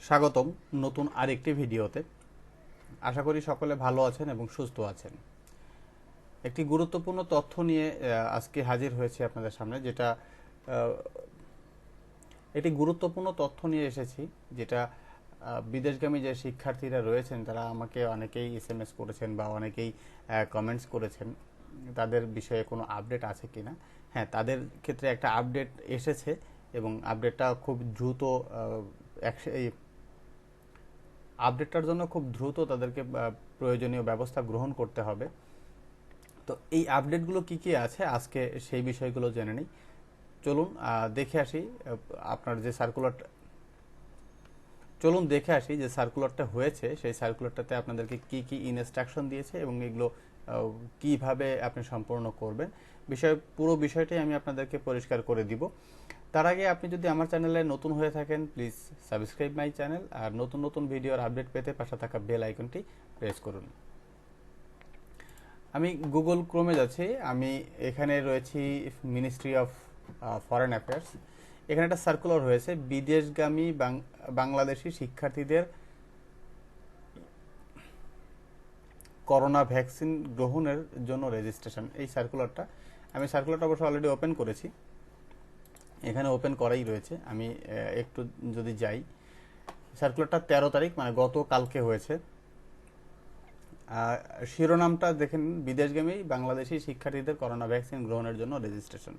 স্বাগতম নতুন আরেকটি ভিডিওতে। আশা করি সকলে ভালো আছেন এবং সুস্থ আছেন। একটি গুরুত্বপূর্ণ তথ্য নিয়ে আজকে হাজির হয়েছি আপনাদের সামনে, যেটা একটি গুরুত্বপূর্ণ তথ্য নিয়ে এসেছি, যেটা বিদেশগামী যে শিক্ষার্থীরা রয়েছেন তারা আমাকে অনেকেই SMS করেছেন বা অনেকেই কমেন্টস করেছেন তাদের বিষয়ে কোনো আপডেট আছে কিনা। হ্যাঁ, তাদের ক্ষেত্রে একটা আপডেট এসেছে এবং আপডেটটা খুব দ্রুত আপডেটটার জন্য খুব দ্রুত তাদেরকে প্রয়োজনীয় ব্যবস্থা গ্রহণ করতে হবে। তো এই আপডেটগুলো কি কি আছে আজকে সেই বিষয়গুলো জেনে নিই। চলুন দেখে আসি আপনার যে সার্কুলারটা যে সার্কুলারটা হয়েছে সেই সার্কুলারটাতে আপনাদেরকে কি কি ইনস্ট্রাকশন দিয়েছে এবং এগুলো কিভাবে আপনি সম্পূর্ণ করবেন পুরো বিষয়টাই আমি আপনাদেরকে পরিষ্কার করে দিব। তার আগে আপনি যদি আমার চ্যানেলে নতুন হয়ে থাকেন প্লিজ সাবস্ক্রাইব মাই চ্যানেল, আর নতুন নতুন ভিডিওর আপডেট পেতে পাশে থাকা বেল আইকনটি প্রেস করুন। আমি গুগল ক্রোমে যাচ্ছি, আমি এখানে রয়েছি মিনিস্ট্রি অফ ফরেন অ্যাফেয়ার্স। এখানে একটা সার্কুলার হয়েছে বিদেশগামী বাংলাদেশি শিক্ষার্থীদের করোনা ভ্যাকসিন গ্রহণের জন্য রেজিস্ট্রেশন। এই সার্কুলারটা অবশ্য অলরেডি ওপেন করেছি, এখানে ওপেন করাই রয়েছে। আমি একটু যদি যাই, সার্কুলারটা 13 তারিখ মানে গতকালকে হয়েছে। শিরোনামটা দেখেন, বিদেশগামী বাংলাদেশি শিক্ষার্থীদের করোনা ভ্যাকসিন গ্রহণের জন্য রেজিস্ট্রেশন।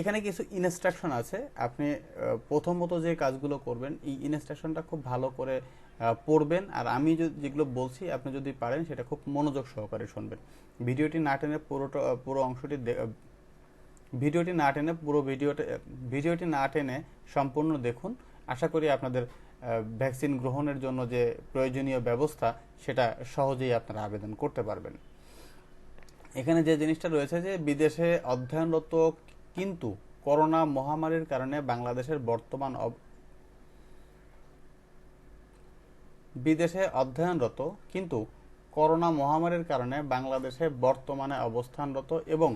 এখানে কিছু ইনস্ট্রাকশন আছে। আপনি প্রথমত যে কাজগুলো করবেন, এই ইনস্ট্রাকশনটা খুব ভালো করে পড়বেন, আর আমি যেগুলো বলছি আপনি যদি পারেন সেটা খুব মনোযোগ সহকারে শুনবেন। ভিডিওটি না টেনে ভিডিওটি না টেনে সম্পূর্ণ দেখুন। আশা করি আপনাদের ভ্যাকসিন গ্রহণের জন্য যে প্রয়োজনীয় ব্যবস্থা সেটা সহজেই আপনারা আবেদন করতে পারবেন। এখানে যে জিনিসটা রয়েছে যে বিদেশে অধ্যয়নরত কিন্তু করোনা মহামারীর কারণে বাংলাদেশের বাংলাদেশে বর্তমানে অবস্থানরত এবং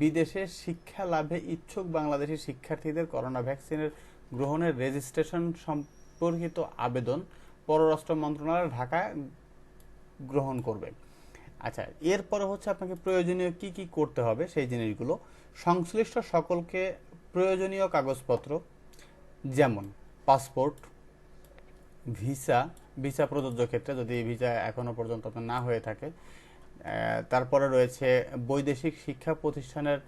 বিদেশে শিক্ষা লাভে ইচ্ছুক বাংলাদেশি শিক্ষার্থীদের করোনা ভ্যাকসিনের গ্রহণের রেজিস্ট্রেশন সম্পর্কিত আবেদন পররাষ্ট্র মন্ত্রণালয় ঢাকায় গ্রহণ করবে। আচ্ছা, এরপরে হচ্ছে আপনাকে প্রয়োজনীয় কি কি করতে হবে সেই জিনিসগুলো। সংশ্লিষ্ট সকলকে প্রয়োজনীয় কাগজপত্র যেমন পাসপোর্ট, ভিসা প্রযোজ্য ক্ষেত্রে যদি ভিসা এখনো পর্যন্ত আপনার না হয়ে থাকে, তারপরে রয়েছে বৈদেশিক শিক্ষা প্রতিষ্ঠানের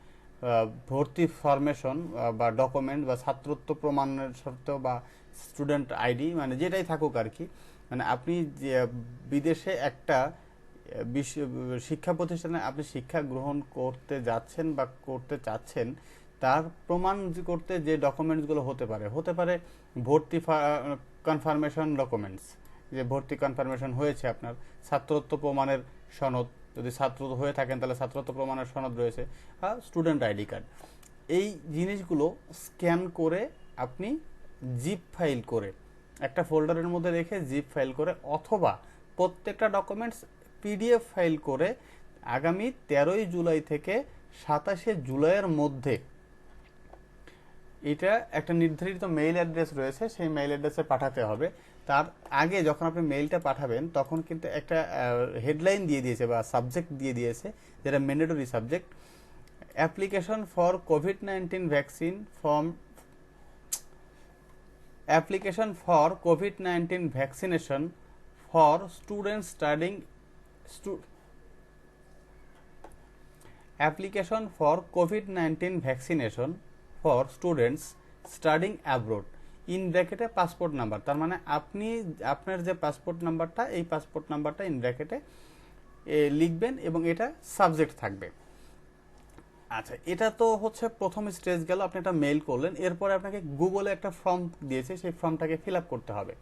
ভর্তি ফরমেশন বা ডকুমেন্ট বা ছাত্রত্ব প্রমাণের শর্ত বা স্টুডেন্ট আইডি, মানে যেটাই থাকুক আর কি। মানে আপনি যে বিদেশে একটা শিক্ষা প্রতিষ্ঠানে আপনি শিক্ষা গ্রহণ করতে যাচ্ছেন বা করতে চাচ্ছেন, তার প্রমাণ করতে যে ডকুমেন্টসগুলো হতে পারে ভর্তি কনফার্মেশন ডকুমেন্টস, যে ভর্তি কনফার্মেশন হয়েছে, আপনার ছাত্রত্ব প্রমাণের সনদ, যদি ছাত্র হয়ে থাকেন তাহলে ছাত্রত্ব প্রমাণের সনদ রয়েছে, বা স্টুডেন্ট আইডি কার্ড। এই জিনিসগুলো স্ক্যান করে আপনি জিপ ফাইল করে একটা ফোল্ডারের মধ্যে রেখে জিপ ফাইল করে, অথবা প্রত্যেকটা ডকুমেন্টস PDF ফাইল করে আগামী 13ই জুলাই থেকে 27শে জুলাইয়ের মধ্যে, এটা একটা নির্ধারিত মেইল অ্যাড্রেস রয়েছে, সেই মেইল অ্যাড্রেসে পাঠাতে হবে। তার আগে যখন আপনি মেইলটা পাঠাবেন তখন কিন্তু একটা হেডলাইন দিয়ে দিয়েছে বা সাবজেক্ট দিয়ে দিয়েছে, যেটা mandatory subject, application for COVID-19 vaccine vaccination for students studying application for COVID-19 vaccination for students studying abroad, in ব্র্যাকেটে পাসপোর্ট নাম্বার। তার মানে আপনার যে পাসপোর্ট নাম্বারটা, এই পাসপোর্ট নাম্বারটা ইন ব্র্যাকেটে লিখবেন এবং এটা সাবজেক্ট থাকবে। আচ্ছা, এটা তো হচ্ছে প্রথম স্টেজ গেল, আপনি একটা মেইল করলেন। এরপরে আপনাকে গুগলে একটা ফর্ম দিয়েছে, সেই ফর্মটাকে ফিল আপ করতে হবে।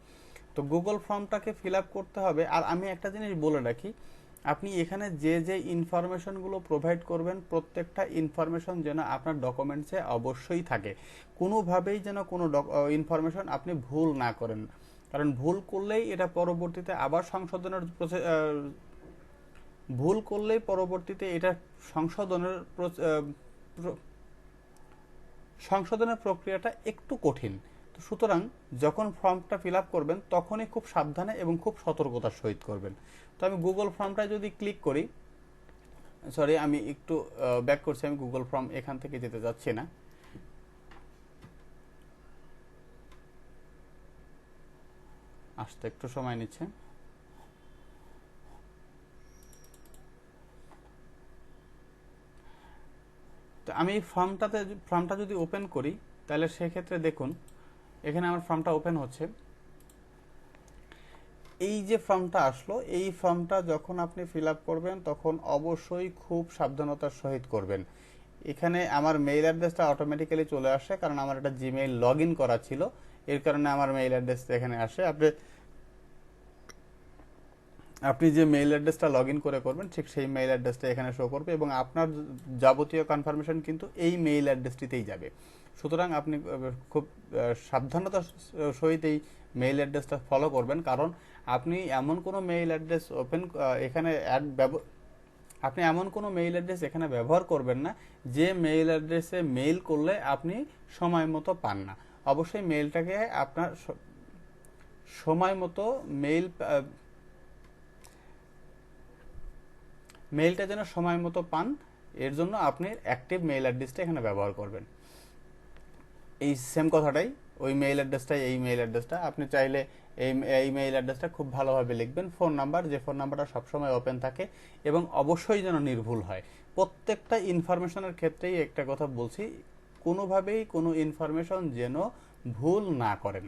তো গুগল ফর্মটাকে ফিল আপ করতে হবে। আর আমি একটা জিনিস বলে রাখি, আপনি এখানে যে যে ইনফরমেশনগুলো প্রোভাইড করবেন, প্রত্যেকটা ইনফরমেশন যেন আপনার ডকুমেন্টসে অবশ্যই থাকে। কোনোভাবেই যেন কোনো ইনফরমেশন আপনি ভুল না করেন, কারণ ভুল করলেই এটা পরবর্তীতে আবার সংশোধনের প্রক্রিয়াটা একটু কঠিন। তো সুতরাং যখন ফর্মটা ফিল আপ করবেন তখনই খুব সাবধানে এবং খুব সতর্কতার সহিত করবেন। তো আমি গুগল ফর্মটায় যদি ক্লিক করি, সরি আমি একটু ব্যাক করছি, আমি গুগল ফর্ম এখান থেকে যেতে যাচ্ছি না। আসতে একটু সময় নিচ্ছে। তো আমি ফর্মটা যদি ওপেন করি তাহলে সেক্ষেত্রে দেখুন এখানে আমার ফর্মটা ওপেন হচ্ছে। এই যে ফর্মটা আসলো, এই ফর্মটা যখন আপনি ফিল আপ করবেন তখন অবশ্যই খুব সাবধানতার সহিত করবেন। এখানে আমার মেইল অ্যাড্রেসটা অটোমেটিক্যালি চলে আসে, কারণ আমার একটা জিমেইল লগ ইন করা ছিল, এর কারণে আমার মেইল অ্যাড্রেসটা এখানে আসে। আপনি যে মেইল অ্যাড্রেসটা লগ ইন করে করবেন ঠিক সেই মেইল অ্যাড্রেসটা এখানে শো করবে এবং আপনার যাবতীয় কনফার্মেশন কিন্তু এই মেইল অ্যাড্রেসটিতেই যাবে। সুতরাং আপনি খুব সাবধানতার সহিত এই মেইল অ্যাড্রেসটা ফলো করবেন, কারণ আপনি এমন কোনো মেইল অ্যাড্রেস আপনি এমন কোনো মেইল অ্যাড্রেস এখানে ব্যবহার করবেন না যে মেইল অ্যাড্রেসে মেইল করলে আপনি সময় মতো পান না। অবশ্যই মেইলটাকে আপনার সময় মতো মেইলটা যেন সময় মতো পান, এর জন্য আপনি অ্যাক্টিভ মেইল অ্যাড্রেসটা এখানে ব্যবহার করবেন। এই সেম কথাটাই, ওই মেইল অ্যাড্রেসটাই এই মেইল অ্যাড্রেসটা আপনি চাইলে এই মেইল অ্যাড্রেসটা খুব ভালোভাবে লিখবেন। ফোন নাম্বার, যে ফোন নাম্বারটা সবসময় ওপেন থাকে এবং অবশ্যই যেন নির্ভুল হয়। প্রত্যেকটা ইনফরমেশনের ক্ষেত্রেই একটা কথা বলছি, কোনোভাবেই কোনো ইনফরমেশন যেন ভুল না করেন।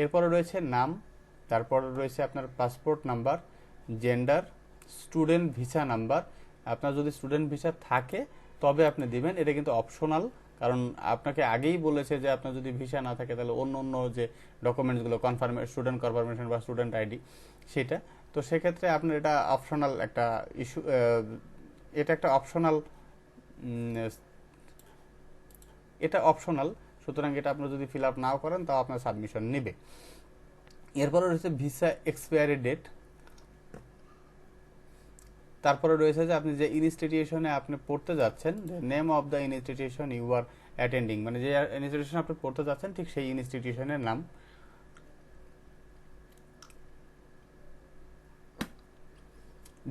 এরপরে রয়েছে নাম, তারপরে রয়েছে আপনার passport number, gender, student visa number. আপনার যদি স্টুডেন্ট ভিসা থাকে তবে আপনি দিবেন, এটা কিন্তু অপশনাল, কারণ আপনাকে আগেই বলেছে যে আপনার যদি ভিসা না থাকে তাহলে অন্য যে ডকুমেন্টসগুলো স্টুডেন্ট কনফার্মেশন বা স্টুডেন্ট আইডি সেটা, তো সেক্ষেত্রে আপনার এটা অপশনাল একটা ইস্যু, এটা একটা অপশনাল, এটা অপশনাল, সুতরাং এটা আপনি যদি ফিল আপ নাও করেন তাও আপনার সাবমিশন নেবে। এরপরে রয়েছে ভিসা এক্সপায়ারি ডেট, তারপরে রয়েছে যে আপনি যে ইনস্টিটিউশনে আপনি পড়তে যাচ্ছেন, name of the institution you are attending, মানে যে ইনস্টিটিউশনে আপনি পড়তে যাচ্ছেন ঠিক সেই ইনস্টিটিউশনের নাম।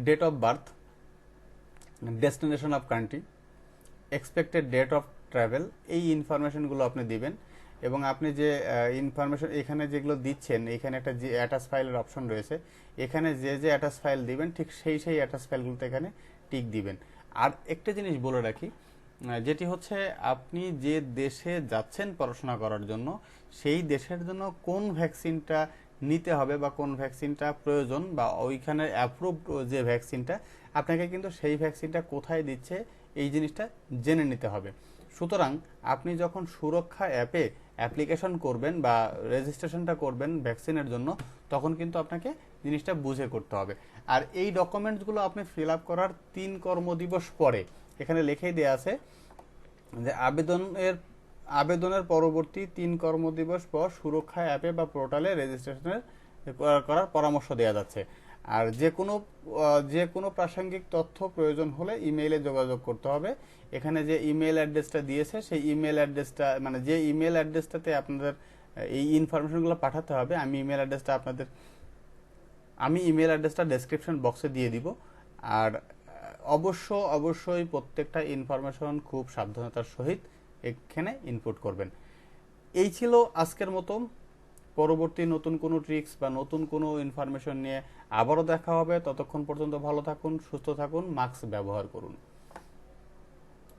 Date of birth, destination of country, expected date of travel, এই ইনফরমেশনগুলো আপনি দিবেন। এবং আপনি যে ইনফরমেশন এখানে যেগুলো দিচ্ছেন, এখানে একটা যে অ্যাটাচ ফাইলের অপশন রয়েছে, এখানে যে অ্যাটাচ ফাইল দিবেন ঠিক সেই অ্যাটাচ ফাইলগুলোতে এখানে টিক দিবেন। আর একটা জিনিস বলে রাখি, যেটি হচ্ছে আপনি যে দেশে যাচ্ছেন পড়াশোনা করার জন্য, সেই দেশের জন্য কোন ভ্যাকসিনটা নিতে হবে বা কোন ভ্যাকসিনটা প্রয়োজন বা ওইখানে অ্যাপ্রুভড যে ভ্যাকসিনটা, আপনাকে কিন্তু সেই ভ্যাকসিনটা কোথায় দিচ্ছে এই জিনিসটা জেনে নিতে হবে। সুতরাং আপনি যখন সুরক্ষা অ্যাপে অ্যাপ্লিকেশন করবেন বা রেজিস্ট্রেশনটা করবেন ভ্যাকসিনের জন্য, তখন কিন্তু আপনাকে জিনিসটা বুঝে করতে হবে। আর এই ডকুমেন্টসগুলো আপনি ফিল আপ করার 3 কর্মদিবস পরে এখানে লিখেই দেওয়া আছে যে আবেদনের পরবর্তী 3 কর্মদিবস পর সুরক্ষা অ্যাপে বা পোর্টালে রেজিস্ট্রেশনের করার পরামর্শ দেওয়া যাচ্ছে। আর যে কোনো প্রাসঙ্গিক তথ্য প্রয়োজন হলে ইমেইলে যোগাযোগ করতে হবে। এখানে যে ইমেল অ্যাড্রেসটা দিয়েছে সেই ইমেল অ্যাড্রেসটা, মানে যে ইমেল অ্যাড্রেসটাতে আপনাদের এই ইনফরমেশনগুলো পাঠাতে হবে, আমি ইমেল অ্যাড্রেসটা ডেসক্রিপশন বক্সে দিয়ে দিব। আর অবশ্যই প্রত্যেকটা ইনফরমেশন খুব সাবধানতার সহিত এখানে ইনপুট করবেন। এই ছিল আজকের মতো। পরবর্তী নতুন কোনো ট্রিক্স বা নতুন কোনো ইনফরমেশন নিয়ে আবারও দেখা হবে। ততক্ষণ পর্যন্ত ভালো থাকুন, সুস্থ থাকুন, মাস্ক ব্যবহার করুন।